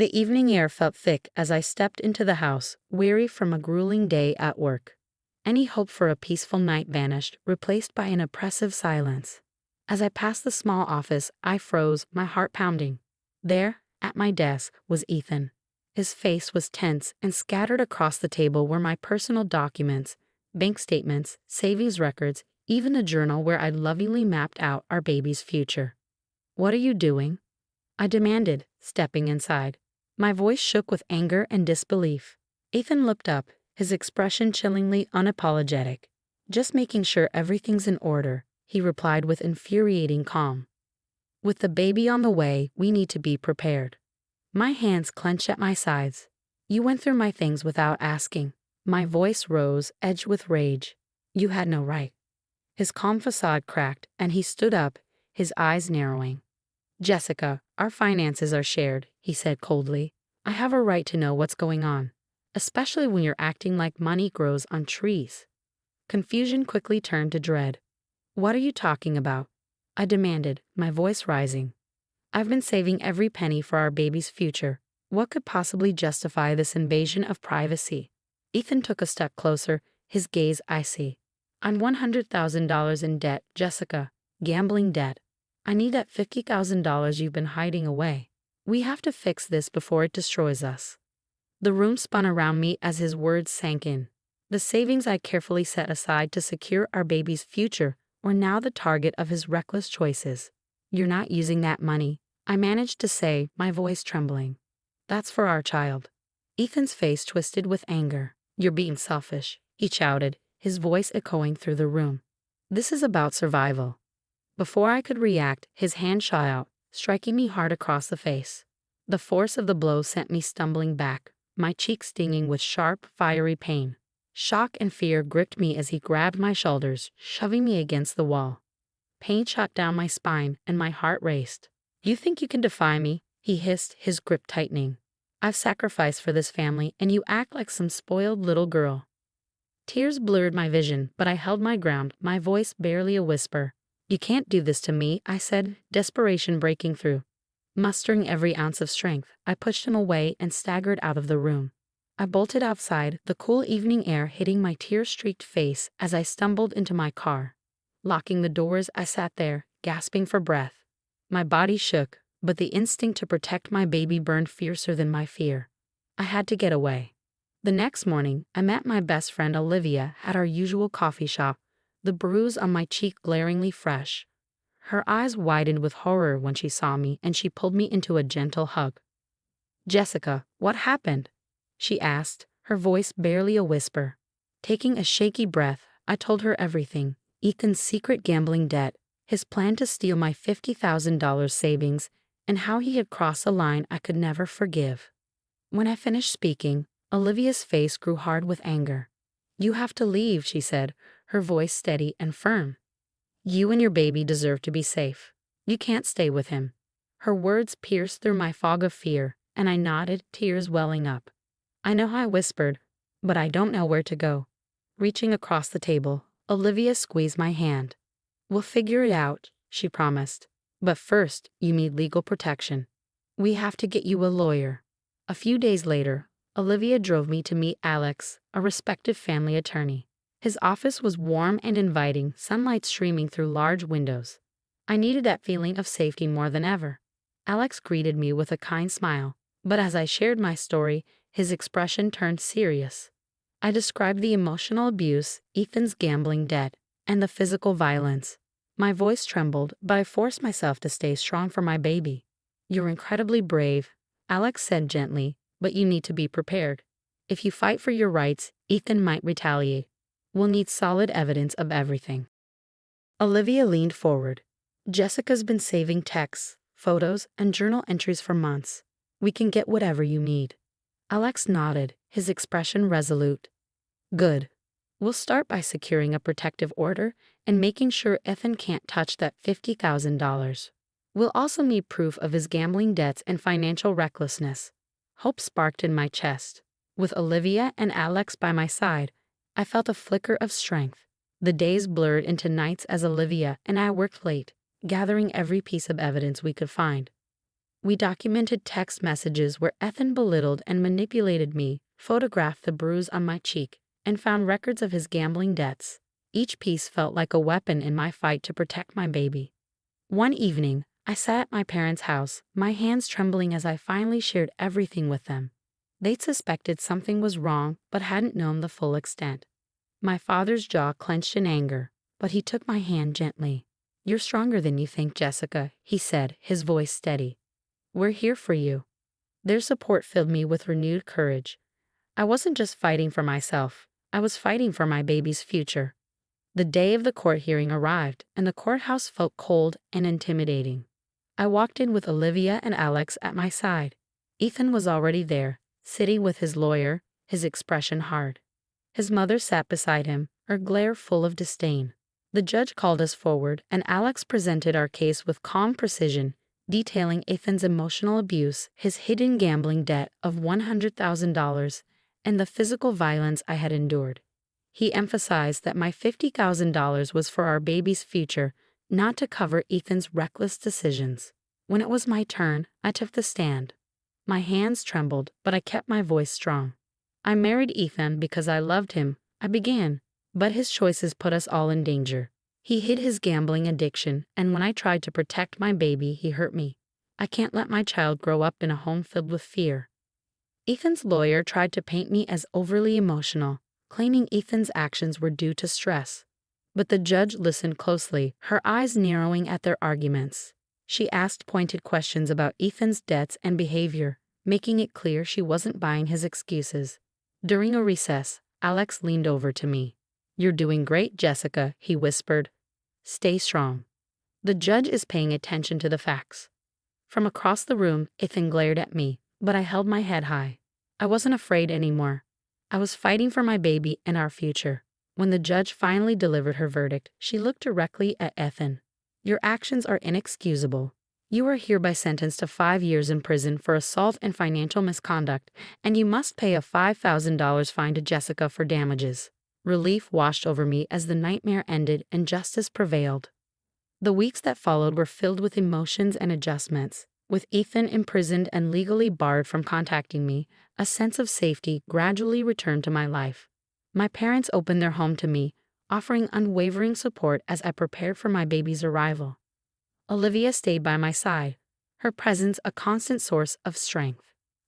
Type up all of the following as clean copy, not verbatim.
The evening air felt thick as I stepped into the house, weary from a grueling day at work. Any hope for a peaceful night vanished, replaced by an oppressive silence. As I passed the small office, I froze, my heart pounding. There, at my desk, was Ethan. His face was tense, and scattered across the table were my personal documents, bank statements, savings records, even a journal where I'd lovingly mapped out our baby's future. "What are you doing?" I demanded, stepping inside. My voice shook with anger and disbelief. Ethan looked up, his expression chillingly unapologetic. "Just making sure everything's in order," he replied with infuriating calm. "With the baby on the way, we need to be prepared." My hands clenched at my sides. "You went through my things without asking." My voice rose, edged with rage. "You had no right." His calm facade cracked, and he stood up, his eyes narrowing. "Jessica, our finances are shared," he said coldly. "I have a right to know what's going on, especially when you're acting like money grows on trees." Confusion quickly turned to dread. "What are you talking about?" I demanded, my voice rising. "I've been saving every penny for our baby's future. What could possibly justify this invasion of privacy?" Ethan took a step closer, his gaze icy. "I'm $100,000 in debt, Jessica. Gambling debt. I need that $50,000 you've been hiding away. We have to fix this before it destroys us." The room spun around me as his words sank in. The savings I carefully set aside to secure our baby's future were now the target of his reckless choices. "You're not using that money," I managed to say, my voice trembling. "That's for our child." Ethan's face twisted with anger. "You're being selfish," he shouted, his voice echoing through the room. "This is about survival." Before I could react, his hand shot out, striking me hard across the face. The force of the blow sent me stumbling back, my cheek stinging with sharp, fiery pain. Shock and fear gripped me as he grabbed my shoulders, shoving me against the wall. Pain shot down my spine, and my heart raced. "You think you can defy me?" he hissed, his grip tightening. "I've sacrificed for this family, and you act like some spoiled little girl." Tears blurred my vision, but I held my ground, my voice barely a whisper. "You can't do this to me," I said, desperation breaking through. Mustering every ounce of strength, I pushed him away and staggered out of the room. I bolted outside, the cool evening air hitting my tear-streaked face as I stumbled into my car. Locking the doors, I sat there, gasping for breath. My body shook, but the instinct to protect my baby burned fiercer than my fear. I had to get away. The next morning, I met my best friend Olivia at our usual coffee shop, the bruise on my cheek glaringly fresh. Her eyes widened with horror when she saw me, and she pulled me into a gentle hug. "Jessica, what happened?" she asked, her voice barely a whisper. Taking a shaky breath, I told her everything: Ethan's secret gambling debt, his plan to steal my $50,000 savings, and how he had crossed a line I could never forgive. When I finished speaking, Olivia's face grew hard with anger. "You have to leave," she said, her voice steady and firm. "You and your baby deserve to be safe. You can't stay with him." Her words pierced through my fog of fear, and I nodded, tears welling up. "I know," I whispered, "but I don't know where to go." Reaching across the table, Olivia squeezed my hand. "We'll figure it out," she promised. "But first, you need legal protection. We have to get you a lawyer." A few days later, Olivia drove me to meet Alex, a respected family attorney. His office was warm and inviting, sunlight streaming through large windows. I needed that feeling of safety more than ever. Alex greeted me with a kind smile, but as I shared my story, his expression turned serious. I described the emotional abuse, Ethan's gambling debt, and the physical violence. My voice trembled, but I forced myself to stay strong for my baby. "You're incredibly brave," Alex said gently, "but you need to be prepared. If you fight for your rights, Ethan might retaliate. We'll need solid evidence of everything." Olivia leaned forward. "Jessica's been saving texts, photos, and journal entries for months. We can get whatever you need." Alex nodded, his expression resolute. "Good. We'll start by securing a protective order and making sure Ethan can't touch that $50,000. We'll also need proof of his gambling debts and financial recklessness." Hope sparked in my chest. With Olivia and Alex by my side, I felt a flicker of strength. The days blurred into nights as Olivia and I worked late, gathering every piece of evidence we could find. We documented text messages where Ethan belittled and manipulated me, photographed the bruise on my cheek, and found records of his gambling debts. Each piece felt like a weapon in my fight to protect my baby. One evening, I sat at my parents' house, my hands trembling as I finally shared everything with them. They'd suspected something was wrong but hadn't known the full extent. My father's jaw clenched in anger, but he took my hand gently. "You're stronger than you think, Jessica," he said, his voice steady. "We're here for you." Their support filled me with renewed courage. I wasn't just fighting for myself, I was fighting for my baby's future. The day of the court hearing arrived, and the courthouse felt cold and intimidating. I walked in with Olivia and Alex at my side. Ethan was already there, sitting with his lawyer, his expression hard. His mother sat beside him, her glare full of disdain. The judge called us forward, and Alex presented our case with calm precision, detailing Ethan's emotional abuse, his hidden gambling debt of $100,000, and the physical violence I had endured. He emphasized that my $50,000 was for our baby's future, not to cover Ethan's reckless decisions. When it was my turn, I took the stand. My hands trembled, but I kept my voice strong. "I married Ethan because I loved him," I began, "but his choices put us all in danger. He hid his gambling addiction, and when I tried to protect my baby, he hurt me. I can't let my child grow up in a home filled with fear." Ethan's lawyer tried to paint me as overly emotional, claiming Ethan's actions were due to stress. But the judge listened closely, her eyes narrowing at their arguments. She asked pointed questions about Ethan's debts and behavior, making it clear she wasn't buying his excuses. During a recess, Alex leaned over to me. "You're doing great, Jessica," he whispered. "Stay strong. The judge is paying attention to the facts." From across the room, Ethan glared at me, but I held my head high. I wasn't afraid anymore. I was fighting for my baby and our future. When the judge finally delivered her verdict, she looked directly at Ethan. "Your actions are inexcusable. You are hereby sentenced to 5 years in prison for assault and financial misconduct, and you must pay a $5,000 fine to Jessica for damages." Relief washed over me as the nightmare ended and justice prevailed. The weeks that followed were filled with emotions and adjustments. With Ethan imprisoned and legally barred from contacting me, a sense of safety gradually returned to my life. My parents opened their home to me, offering unwavering support as I prepared for my baby's arrival. Olivia stayed by my side, her presence a constant source of strength.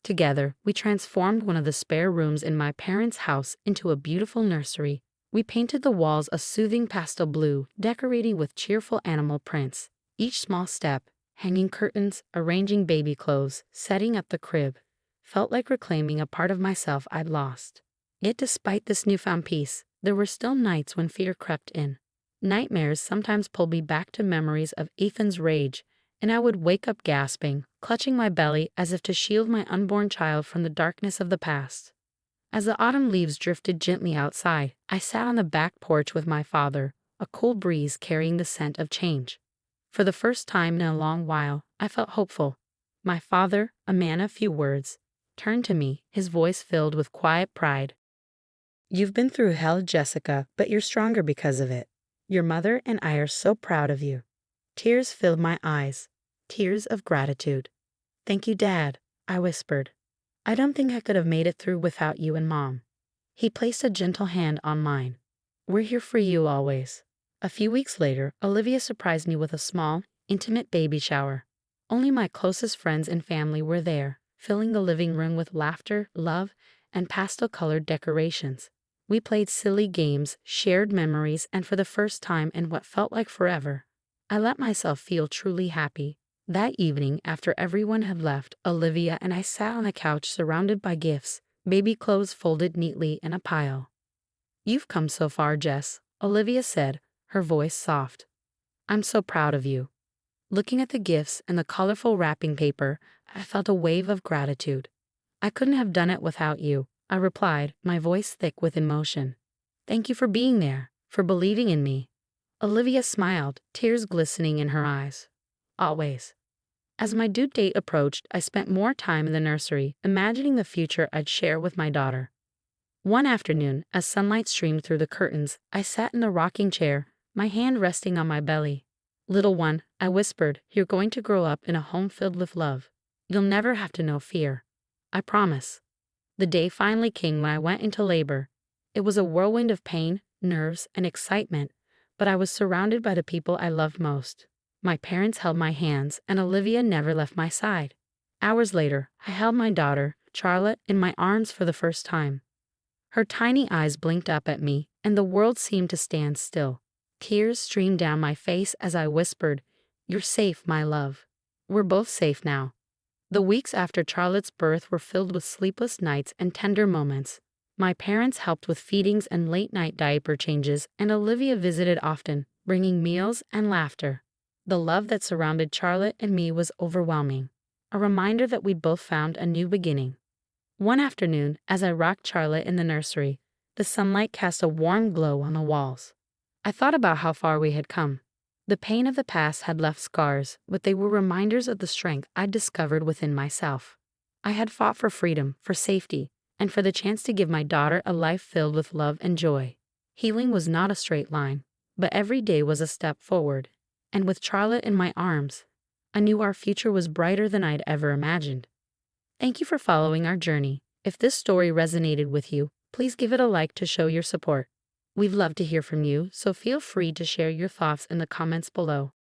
Together, we transformed one of the spare rooms in my parents' house into a beautiful nursery. We painted the walls a soothing pastel blue, decorating with cheerful animal prints. Each small step, hanging curtains, arranging baby clothes, setting up the crib, felt like reclaiming a part of myself I'd lost. Yet despite this newfound peace, there were still nights when fear crept in. Nightmares sometimes pulled me back to memories of Ethan's rage, and I would wake up gasping, clutching my belly as if to shield my unborn child from the darkness of the past. As the autumn leaves drifted gently outside, I sat on the back porch with my father, a cool breeze carrying the scent of change. For the first time in a long while, I felt hopeful. My father, a man of few words, turned to me, his voice filled with quiet pride. "You've been through hell, Jessica, but you're stronger because of it. Your mother and I are so proud of you." Tears filled my eyes, tears of gratitude. "Thank you, Dad," I whispered. "I don't think I could have made it through without you and Mom." He placed a gentle hand on mine. "We're here for you always." A few weeks later, Olivia surprised me with a small, intimate baby shower. Only my closest friends and family were there, filling the living room with laughter, love, and pastel-colored decorations. We played silly games, shared memories, and for the first time in what felt like forever, I let myself feel truly happy. That evening, after everyone had left, Olivia and I sat on the couch surrounded by gifts, baby clothes folded neatly in a pile. "You've come so far, Jess," Olivia said, her voice soft. "I'm so proud of you." Looking at the gifts and the colorful wrapping paper, I felt a wave of gratitude. "I couldn't have done it without you," I replied, my voice thick with emotion. "Thank you for being there, for believing in me." Olivia smiled, tears glistening in her eyes. "Always." As my due date approached, I spent more time in the nursery, imagining the future I'd share with my daughter. One afternoon, as sunlight streamed through the curtains, I sat in the rocking chair, my hand resting on my belly. "Little one," I whispered, "you're going to grow up in a home filled with love." You'll never have to know fear. I promise. The day finally came when I went into labor. It was a whirlwind of pain, nerves, and excitement, but I was surrounded by the people I loved most. My parents held my hands, and Olivia never left my side. Hours later, I held my daughter, Charlotte, in my arms for the first time. Her tiny eyes blinked up at me, and the world seemed to stand still. Tears streamed down my face as I whispered, "You're safe, my love." We're both safe now. The weeks after Charlotte's birth were filled with sleepless nights and tender moments. My parents helped with feedings and late-night diaper changes, and Olivia visited often, bringing meals and laughter. The love that surrounded Charlotte and me was overwhelming, a reminder that we'd both found a new beginning. One afternoon, as I rocked Charlotte in the nursery, the sunlight cast a warm glow on the walls. I thought about how far we had come. The pain of the past had left scars, but they were reminders of the strength I'd discovered within myself. I had fought for freedom, for safety, and for the chance to give my daughter a life filled with love and joy. Healing was not a straight line, but every day was a step forward. And with Charlotte in my arms, I knew our future was brighter than I'd ever imagined. Thank you for following our journey. If this story resonated with you, please give it a like to show your support. We'd love to hear from you, so feel free to share your thoughts in the comments below.